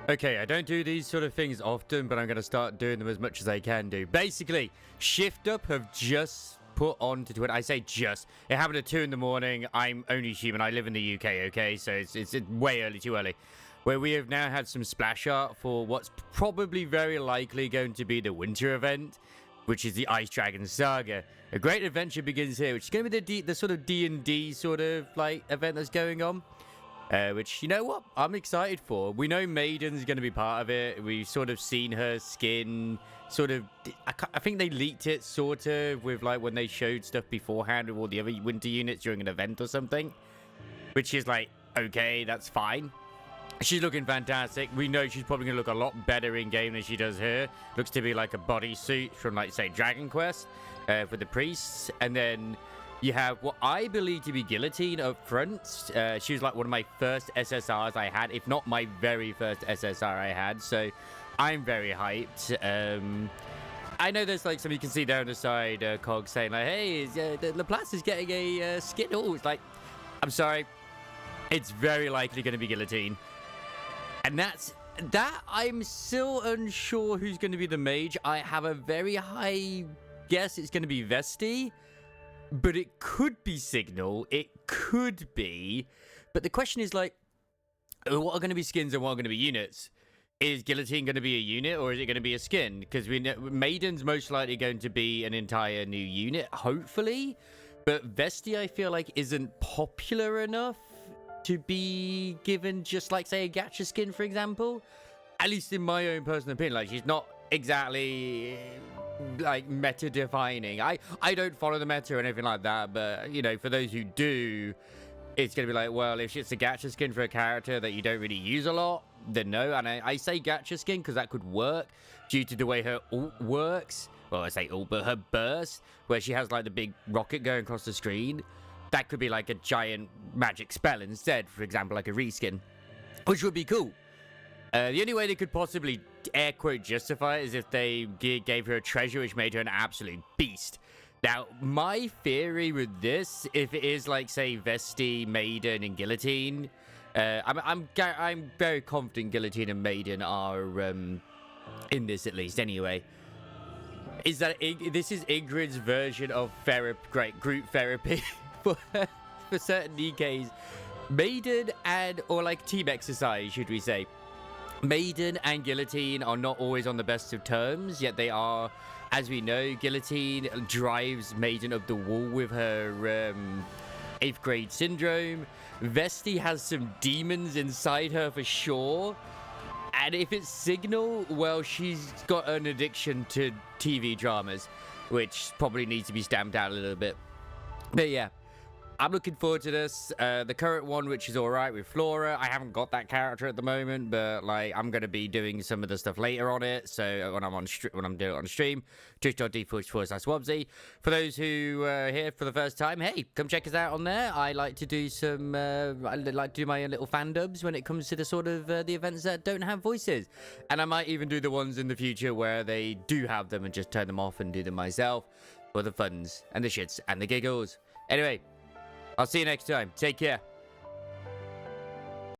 Okay, I don't do these sort of things often, but I'm going to start doing them as much as I can do. Basically, Shift Up have just put on to Twitter. I say just. It happened at 2 in the morning. I'm only human. I live in the UK, okay? So it's way early, too early. Where we have now had some splash art for what's probably very likely going to be the winter event, which is the Ice Dragon Saga. A great adventure begins here, which is going to be the sort of D&D sort of, like, event that's going on. Which, you know what, I'm excited for. We know Maiden's going to be part of it. We've sort of seen her skin, sort of, I think they leaked it, sort of, with, like, when they showed stuff beforehand with all the other winter units during an event or something. Which is like, okay, that's fine. She's looking fantastic. We know she's probably going to look a lot better in-game than she does here. Looks to be like a bodysuit from, like, say, Dragon Quest for the priests. And then you have what I believe to be Guillotine up front. She was, like, one of my first SSRs I had, if not my very first SSR I had. So I'm very hyped. I know there's, like, some you can see there on the side, Cog saying, like, hey, Laplace is getting a skin. Oh, it's like, I'm sorry. It's very likely going to be Guillotine. And that I'm still unsure who's going to be the mage. I have a very high guess it's going to be Vesti, but it could be Signal. It could be. But the question is, like, what are going to be skins and what are going to be units? Is Guillotine going to be a unit or is it going to be a skin? Because we know Maiden's most likely going to be an entire new unit, hopefully. But Vesti, I feel like, isn't popular enough to be given just, like, say, a gacha skin, for example. At least in my own personal opinion. Like, she's not exactly, like, meta defining. I don't follow the meta or anything like that, but, you know, for those who do, it's gonna be like, well, if it's a gacha skin for a character that you don't really use a lot, then no. And I say gacha skin because that could work due to the way her ult works. Well, I say ult, but her burst, where she has, like, the big rocket going across the screen. That could be like a giant magic spell instead, for example, like a reskin, which would be cool. The only way they could possibly, air quote, justify it is if they gave her a treasure which made her an absolute beast. Now, my theory with this, if it is like, say, Vesti, Maiden, and Guillotine, I'm very confident Guillotine and Maiden are in this, at least, anyway. Is that this is Ingrid's version of group therapy. For certain NIKKEs, Maiden or like team exercise, should we say. Maiden and Guillotine are not always on the best of terms, yet they are, as we know. Guillotine drives Maiden up the wall with her 8th grade syndrome. Vesti has some demons inside her for sure. And if it's Signal, well, she's got an addiction to TV dramas, which probably needs to be stamped out a little bit. But yeah, I'm looking forward to this. The current one, which is alright with Flora, I haven't got that character at the moment, but, like, I'm going to be doing some of the stuff later on it. So when I'm doing it on stream, twitch.tv/Wobsy. For those who are here for the first time, hey, come check us out on there. I like to do my own little fan dubs when it comes to the sort of the events that don't have voices, and I might even do the ones in the future where they do have them and just turn them off and do them myself for the funs and the shits and the giggles. Anyway, I'll see you next time. Take care.